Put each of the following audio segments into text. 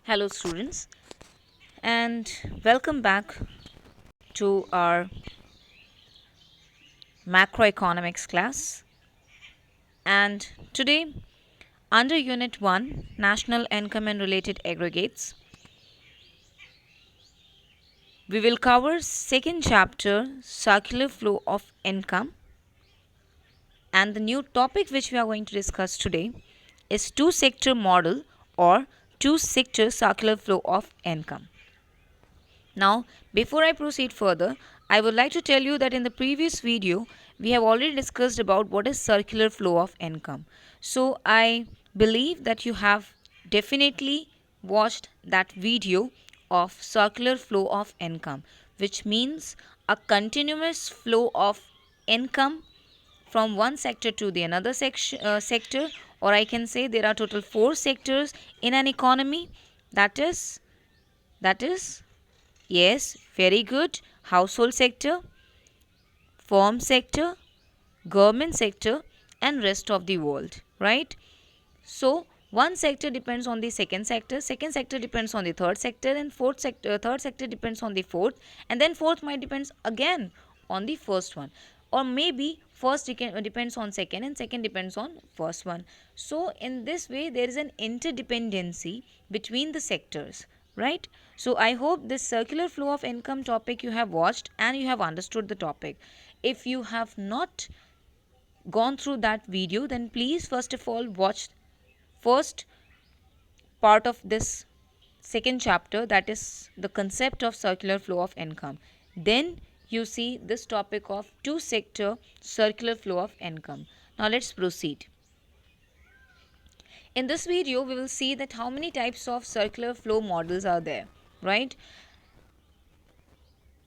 Hello, students, and welcome back to our macroeconomics class. And today, under Unit 1, National Income and Related Aggregates, we will cover second chapter, Circular Flow of Income. And the new topic which we are going to discuss today is two-sector model or two-sector circular flow of income. Now, before I proceed further, I would like to tell you that in the previous video, we have already discussed about what is circular flow of income. So, I believe that you have definitely watched that video of circular flow of income, which means a continuous flow of income from one sector to the another sector, or I can say there are total four sectors in an economy. That is yes, very good. Household sector, firm sector, government sector, and rest of the world, right? So, one sector depends on the second sector depends on the third sector, and third sector depends on the fourth, and then fourth might depends again on the first one, or maybe first depends on second, and second depends on first one. So, in this way, there is an interdependency between the sectors, right? So, I hope this circular flow of income topic you have watched and you have understood the topic. If you have not gone through that video, then please first of all watch first part of this second chapter, that is the concept of circular flow of income. Then you see this topic of two sector circular flow of income. Now let's proceed. In this video we will see that how many types of circular flow models are there, right?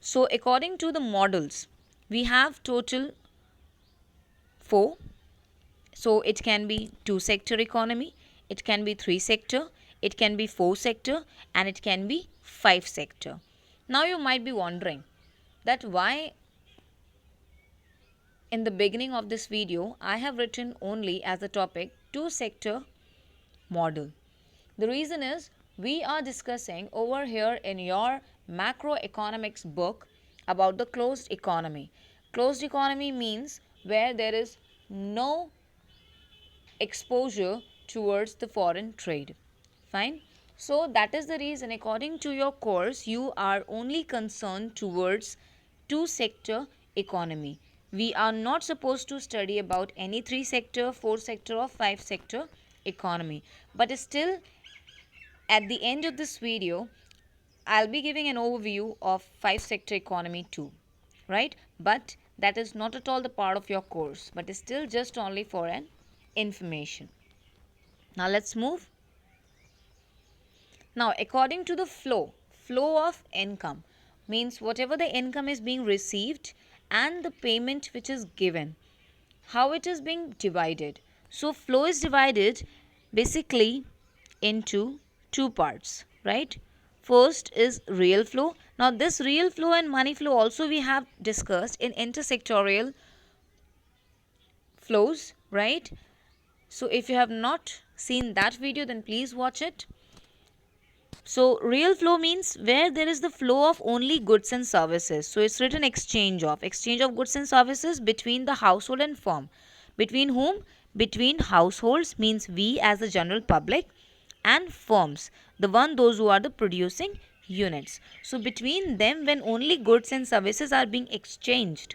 So according to the models, we have total 4. So it can be two sector economy, it can be three sector, it can be four sector, and it can be five sector. Now you might be wondering that why in the beginning of this video I have written only as the topic two sector model. The reason is we are discussing over here in your macroeconomics book about the closed economy. Closed economy means where there is no exposure towards the foreign trade. Fine. So that is the reason according to your course you are only concerned towards two sector economy. We are not supposed to study about any three sector, four sector or five sector economy. But still at the end of this video I'll be giving an overview of five sector economy too, right? But that is not at all the part of your course, but is still just only for an information. Now let's move. Now according to the flow of income means whatever the income is being received and the payment which is given, how it is being divided. So flow is divided basically into two parts, right? First is real flow. Now this real flow and money flow also we have discussed in intersectorial flows, right? So if you have not seen that video, then please watch it. So real flow means where there is the flow of only goods and services. So it's written exchange of goods and services between the household and firm. Between whom? Between households means we as the general public, and firms, those who are the producing units. So between them when only goods and services are being exchanged,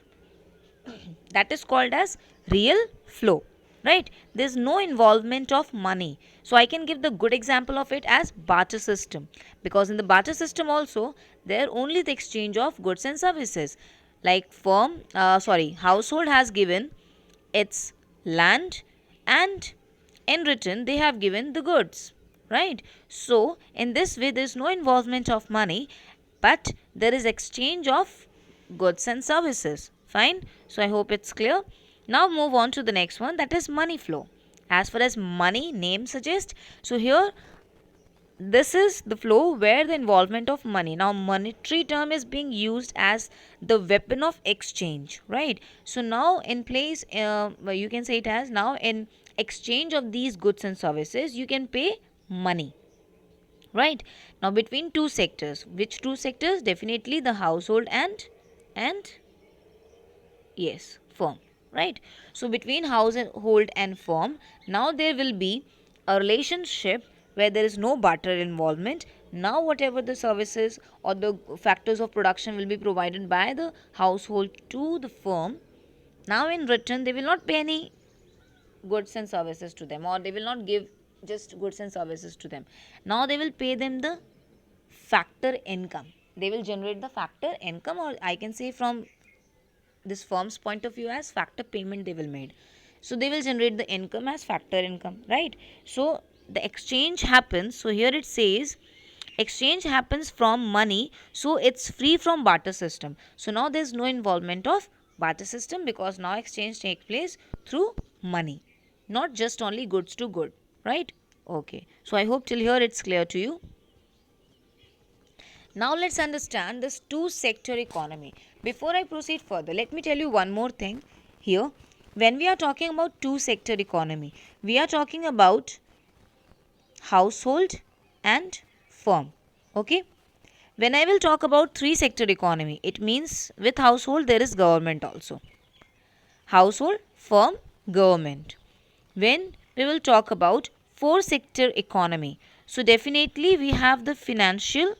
that is called as real flow, right? There's no involvement of money. So I can give the good example of it as barter system, because in the barter system also there only the exchange of goods and services. Like household has given its land, and in return they have given the goods, right? So in this way there is no involvement of money, but there is exchange of goods and services. Fine. So I hope it's clear. Now move on to the next one, that is money flow. As far as money name suggests, so here this is the flow where the involvement of money. Now monetary term is being used as the weapon of exchange, right? So now in place, you can say it as now in exchange of these goods and services you can pay money, right? Now between two sectors, which two sectors? Definitely the household and yes, firm, right? So between household and firm, now there will be a relationship where there is no barter involvement. Now whatever the services or the factors of production will be provided by the household to the firm, now in return they will not pay any goods and services to them, or they will not give just goods and services to them. Now they will pay them the factor income. They will generate the factor income, or I can say from this firm's point of view as factor payment they will made. So they will generate the income as factor income, right? So the exchange happens. So here it says exchange happens from money, so it's free from barter system. So now there's no involvement of barter system, because now exchange take place through money, not just only goods to good, right? Okay, so I hope till here it's clear to you. Now let's understand this two sector economy. Before I proceed further, let me tell you one more thing here. When we are talking about two sector economy, we are talking about household and firm. Okay? When I will talk about three sector economy, it means with household there is government also. Household, firm, government. When we will talk about four sector economy, so definitely we have the financial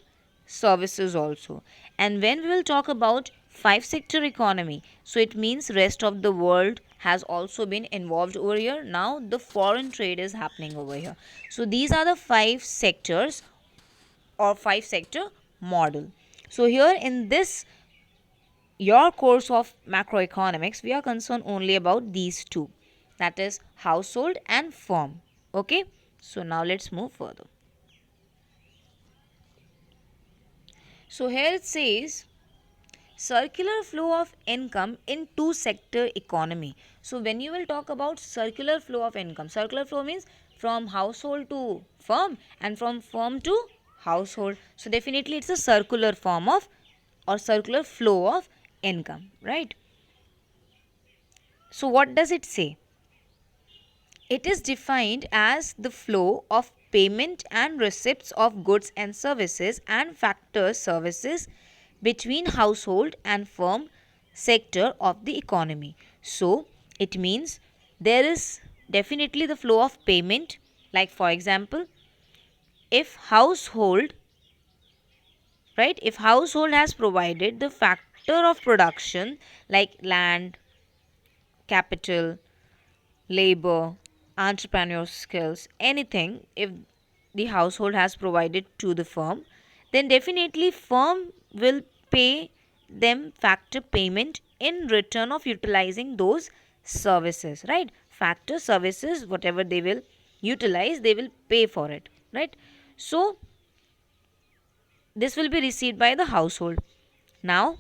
services also. And when we will talk about five sector economy, so it means rest of the world has also been involved over here. Now the foreign trade is happening over here. So these are the five sectors or five sector model. So here in this your course of macroeconomics, we are concerned only about these two, that is household and firm. Okay, so now let's move further. So here it says circular flow of income in two sector economy. So when you will talk about circular flow of income, circular flow means from household to firm and from firm to household. So definitely it's a circular form of or circular flow of income, right? So what does it say? It is defined as the flow of payment and receipts of goods and services and factor services between household and firm sector of the economy. So it means there is definitely the flow of payment, like for example, if household, right, if household has provided the factor of production like land, capital, labor, entrepreneur skills, anything, if the household has provided to the firm, then definitely firm will pay them factor payment in return of utilizing those services, right? Factor services, whatever they will utilize, they will pay for it, right? So this will be received by the household. Now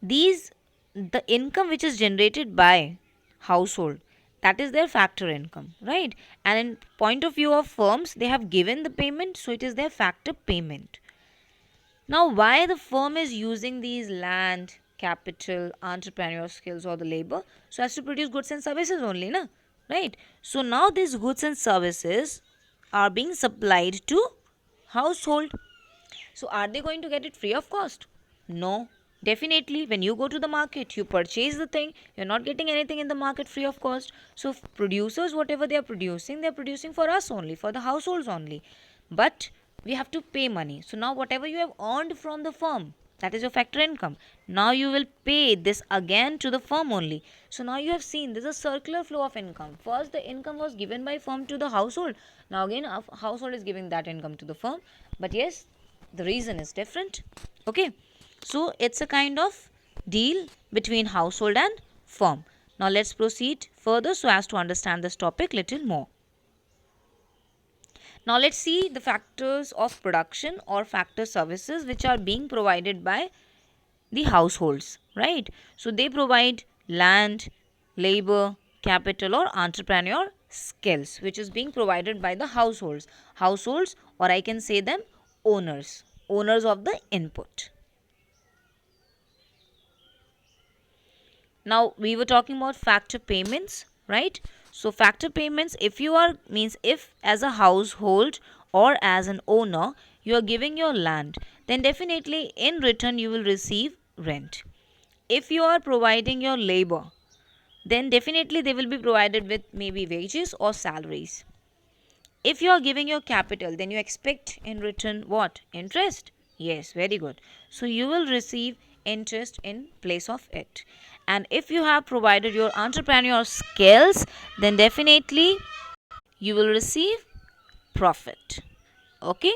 these, the income which is generated by household, that is their factor income, right? And in point of view of firms, they have given the payment, so it is their factor payment. Now why the firm is using these land, capital, entrepreneur skills or the labor? So as to produce goods and services only, na? Right? So now these goods and services are being supplied to household. So are they going to get it free of cost? No. Definitely, when you go to the market, you purchase the thing, you're not getting anything in the market free of cost. So producers, whatever they're producing for us only, for the households only. But we have to pay money. So now whatever you have earned from the firm, that is your factor income. Now you will pay this again to the firm only. So now you have seen there's a circular flow of income. First the income was given by firm to the household. Now again household is giving that income to the firm. But yes, the reason is different. Okay, so it's a kind of deal between household and firm. Now let's proceed further so as to understand this topic little more. Now let's see the factors of production or factor services which are being provided by the households, right? So they provide land, labor, capital or entrepreneur skills which is being provided by the households, or I can say them owners of the input. Now we were talking about factor payments, right? So factor payments, if you are, means if as a household or as an owner, you are giving your land, then definitely in return you will receive rent. If you are providing your labor, then definitely they will be provided with maybe wages or salaries. If you are giving your capital, then you expect in return what? Interest? Yes, very good. So you will receive interest in place of it. And if you have provided your entrepreneur skills, then definitely you will receive profit. Okay?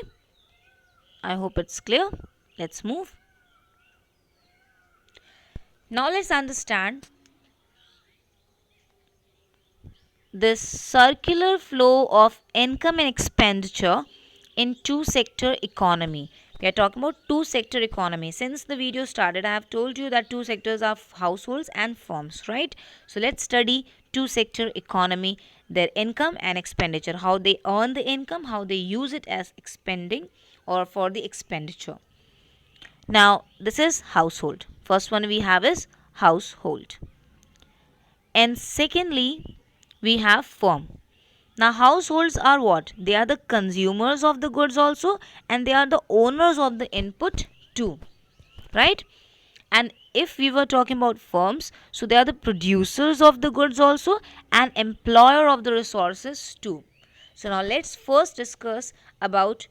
I hope it's clear. Let's move. Now let's understand this circular flow of income and expenditure in two sector economy. We are talking about two sector economy. Since the video started, I have told you that two sectors are households and firms, right? So let's study two sector economy, their income and expenditure, how they earn the income, how they use it as expending or for the expenditure. Now, this is household. First one we have is household. And secondly, we have firm. Now, households are what? They are the consumers of the goods also, and they are the owners of the input too, right? And if we were talking about firms, so they are the producers of the goods also and employer of the resources too. So now let's first discuss about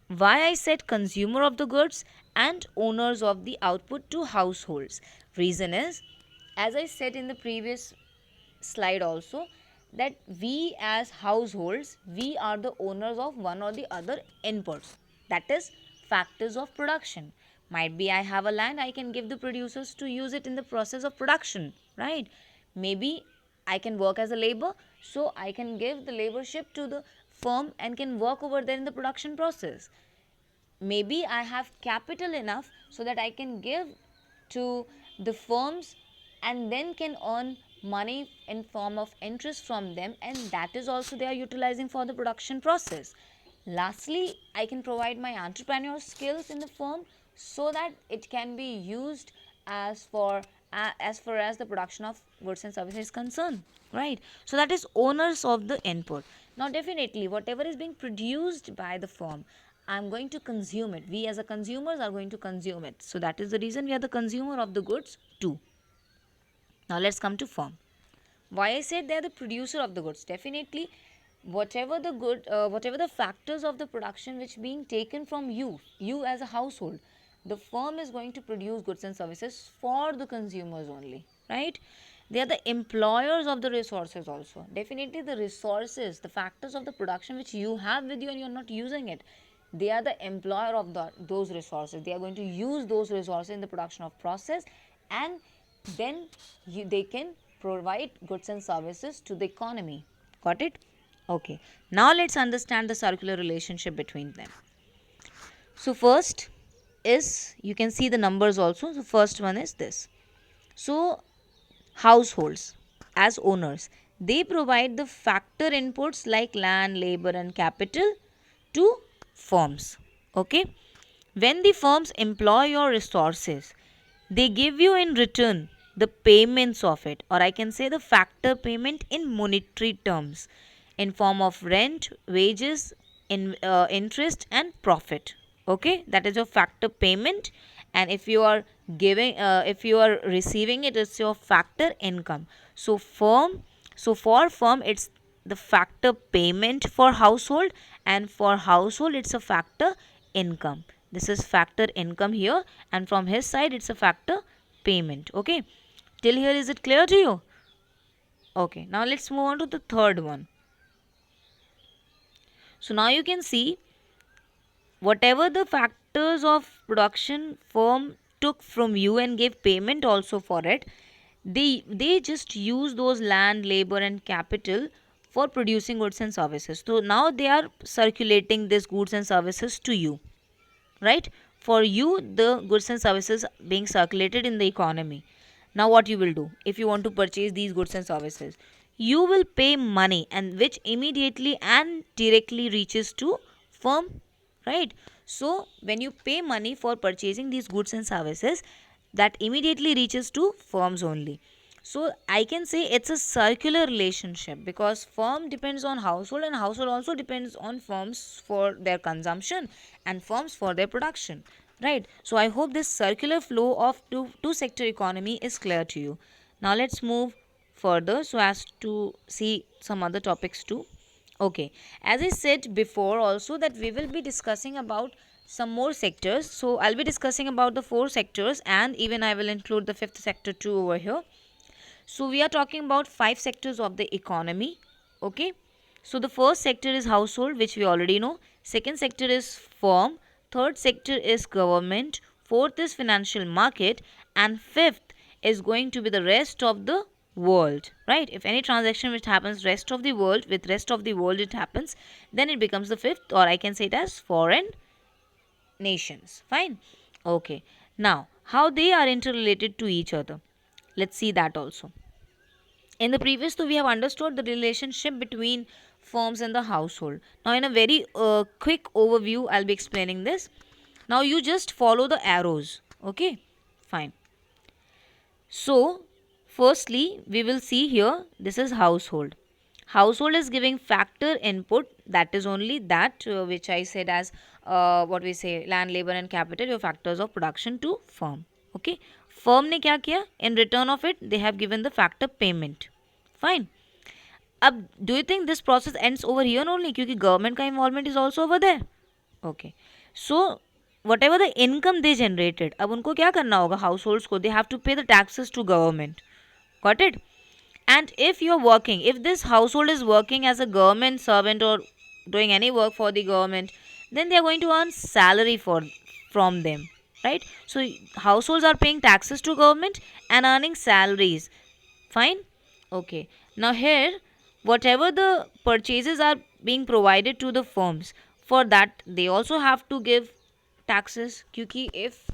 why I said consumer of the goods and owners of the output to households. Reason is, as I said in the previous slide also, that we as households, we are the owners of one or the other inputs, that is factors of production. Might be I have a land, I can give the producers to use it in the process of production, right? Maybe I can work as a labor, so I can give the laborship to the firm and can work over there in the production process. Maybe I have capital enough so that I can give to the firms and then can earn money in form of interest from them, and that is also they are utilizing for the production process. Lastly, I can provide my entrepreneur skills in the firm so that it can be used as for as far as the production of goods and services is concerned, right? So that is owners of the input. Now definitely whatever is being produced by the firm, I'm going to consume it. We as a consumers are going to consume it. So that is the reason we are the consumer of the goods too. Now let's come to firm. Why I said they are the producer of the goods? Definitely, whatever the factors of the production which being taken from you as a household, the firm is going to produce goods and services for the consumers only, right? They are the employers of the resources also. Definitely, the resources, the factors of the production which you have with you and you are not using it, they are the employer of those resources. They are going to use those resources in the production of process, and then they can provide goods and services to the economy. Got it? Okay. Now let's understand the circular relationship between them. So first is, you can see the numbers also. The first one is this. So households as owners, they provide the factor inputs like land, labor and capital to firms. Okay. When the firms employ your resources, they give you in return the payments of it, or I can say the factor payment in monetary terms, in form of rent, wages, interest and profit. Okay, that is your factor payment. And if you are giving if you are receiving it, it's your factor income. So for firm it's the factor payment for household, and for household it's a factor income. This is factor income here, and from his side it's a factor payment. Okay, till here is it clear to you? Okay, now let's move on to the third one. So now you can see whatever the factors of production firm took from you and gave payment also for it, they just use those land, labor and capital for producing goods and services. So now they are circulating these goods and services to you, right? For you the goods and services being circulated in the economy. Now what you will do, if you want to purchase these goods and services, you will pay money, and which immediately and directly reaches to firm, right? So when you pay money for purchasing these goods and services, that immediately reaches to firms only. So I can say it's a circular relationship because firm depends on household and household also depends on firms for their consumption and firms for their production, right? So I hope this circular flow of two sector economy is clear to you. Now let's move further so as to see some other topics too. Okay, as I said before also that we will be discussing about some more sectors. So I'll be discussing about the four sectors and even I will include the fifth sector too over here. So we are talking about five sectors of the economy. Okay. So the first sector is household, which we already know. Second sector is firm. Third sector is government. Fourth is financial market. And fifth is going to be the rest of the world. Right? If any transaction which happens rest of the world, with rest of the world it happens, then it becomes the fifth, or I can say it as foreign nations. Fine. Okay. Now, how they are interrelated to each other. Let's see that also. In the previous two, we have understood the relationship between firms and the household. Now, in a very quick overview, I'll be explaining this. Now, you just follow the arrows. Okay, fine. So, firstly, we will see here this is household. Household is giving factor input, that is only that which I said as what we say land, labor, and capital, your factors of production to firm. Okay, firm ने क्या किया? In return of it, they have given the factor payment. Fine. अब do you think this process ends over here only? क्योंकि government का involvement is also over there. Okay. So whatever the income they generated, अब उनको क्या करना होगा households को? They have to pay the taxes to government. Got it? And if you're working, if this household is working as a government servant or doing any work for the government, then they are going to earn salary from them, right? So households are paying taxes to government and earning salaries. Fine. Okay. Now here, whatever the purchases are being provided to the firms, for that they also have to give taxes. क्योंकि if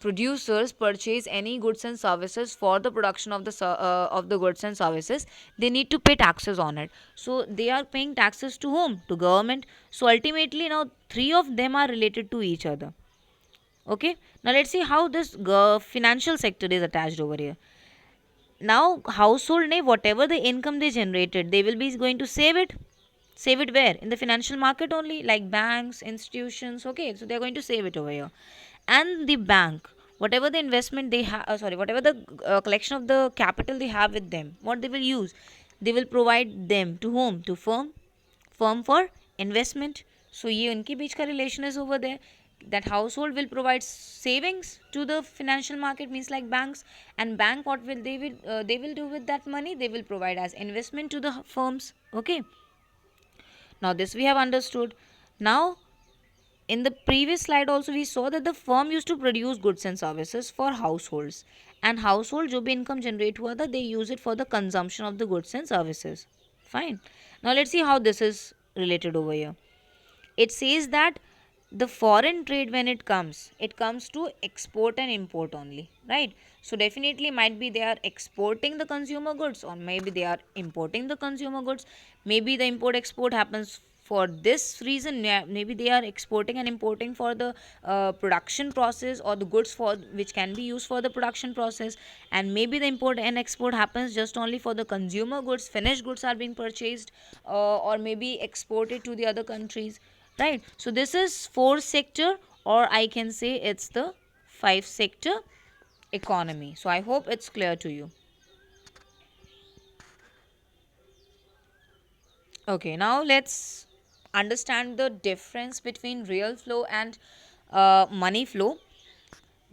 producers purchase any goods and services for the production of the goods and services, they need to pay taxes on it. So they are paying taxes to whom? To government. So ultimately now three of them are related to each other. Okay. Now let's see how this financial sector is attached over here. Now household ne whatever the income they generated, they will be going to save it where? In the financial market only, like banks, institutions. Okay, so they're going to save it over here. And the bank, whatever the investment they have, whatever the collection of the capital they have with them, what they will use, they will provide them to whom? To firm for investment. So ये उनके बीच का relation is over there. That household will provide savings to the financial market, means like banks, and bank what will they will do with that money? They will provide as investment to the firms. Okay. Now this we have understood. Now in the previous slide also we saw that the firm used to produce goods and services for households, and household जो भी income generate हुआ था, they use it for the consumption of the goods and services. Fine. Now let's see how this is related over here. It says that the foreign trade, when it comes to export and import only, right? So definitely might be they are exporting the consumer goods, or maybe they are importing the consumer goods. Maybe the import export happens for this reason. Maybe they are exporting and importing for the production process, or the goods for which can be used for the production process. And maybe the import and export happens just only for the consumer goods, finished goods are being purchased or maybe exported to the other countries, right? So this is fourth sector, or I can say it's the five sector economy. So I hope it's clear to you. Okay, now let's understand the difference between real flow and money flow.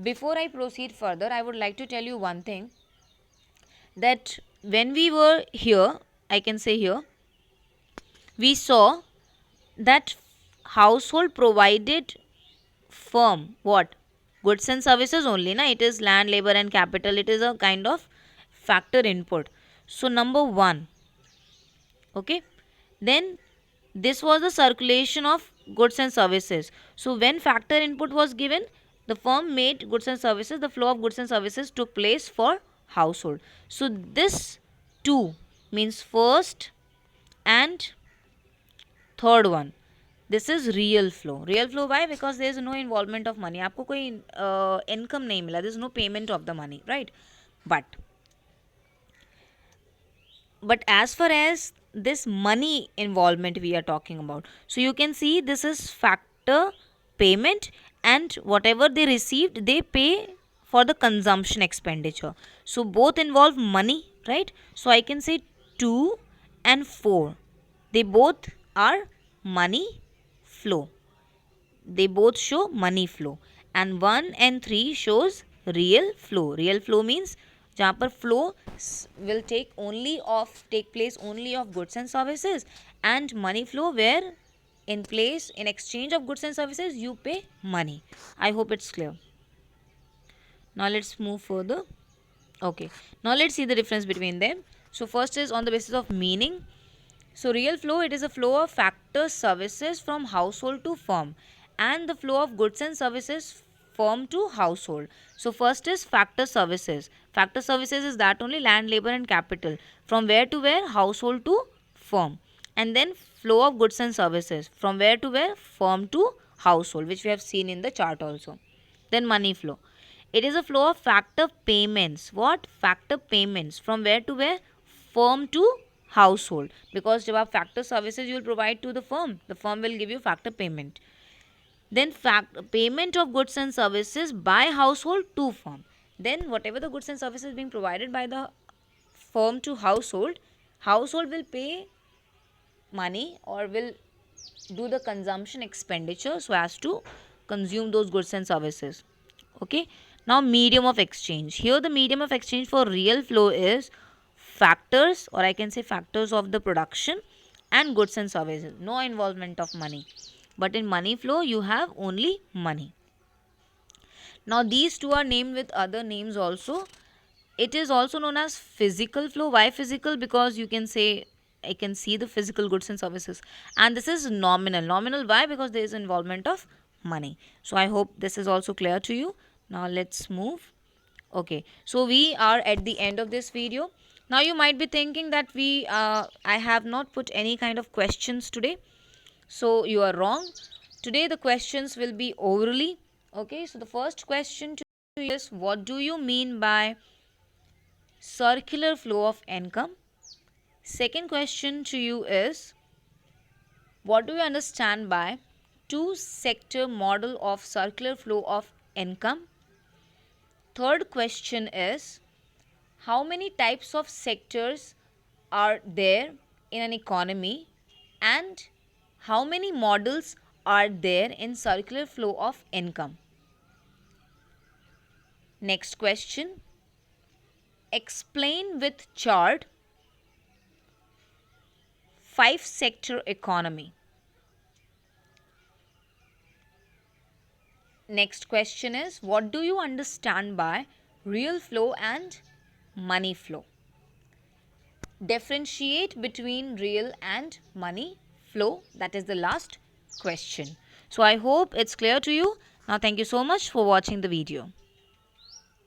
Before I proceed further, I would like to tell you one thing, that when we were here, I can say here, we saw that household provided firm what? Goods and services only, na? It is land, labor, and capital. It is a kind of factor input. So number one, okay, then this was the circulation of goods and services. So when factor input was given, the firm made goods and services, the flow of goods and services took place for household. So this two means first and third one, this is real flow. Real flow why? Because there is no involvement of money. आपको कोई income नहीं मिला, there is no payment of the money, right? But But as far as this money involvement we are talking about, so you can see this is factor payment, and whatever they received they pay for the consumption expenditure. So both involve money, right? So I can say 2 and 4, they both are money flow, they both show money flow. And 1 and 3 shows real flow. Real flow means जहाँ पर flow will take place only of goods and services, and money flow where in exchange of goods and services you pay money. I hope it's clear. Now let's move further. Okay, now let's see the difference between them. So first is on the basis of meaning. So real flow, it is a flow of factors services from household to firm, and the flow of goods and services firm to household. So first is factor services. Factor services is that only land, labor and capital, from where to where, household to firm. And then flow of goods and services, from where to where, firm to household, which we have seen in the chart also. Then money flow, it is a flow of factor payments. What? Factor payments, from where to where, firm to household, because जब आप factor services you will provide to the firm will give you factor payment. Then payment of goods and services by household to firm. Then whatever the goods and services being provided by the firm to household, household will pay money or will do the consumption expenditure so as to consume those goods and services. Okay, now medium of exchange. Here the medium of exchange for real flow is factors, or I can say factors of the production and goods and services, no involvement of money. But in money flow you have only money. Now these two are named with other names also. It is also known as physical flow. Why physical? Because you can say I can see the physical goods and services. And this is nominal. Nominal why? Because there is involvement of money. So I hope this is also clear to you. Now let's move. Okay, so we are at the end of this video. Now you might be thinking that I have not put any kind of questions today. So you are wrong. Today the questions will be orally. Okay, so the first question to you is, what do you mean by circular flow of income? Second question to you is, what do you understand by two-sector model of circular flow of income? Third question is, how many types of sectors are there in an economy, and how many models are there in circular flow of income? Next question, explain with chart 5-sector economy. Next question is, what do you understand by real flow and money flow? Differentiate between real and money flow. That is the last question. So I hope it's clear to you. Now thank you so much for watching the video.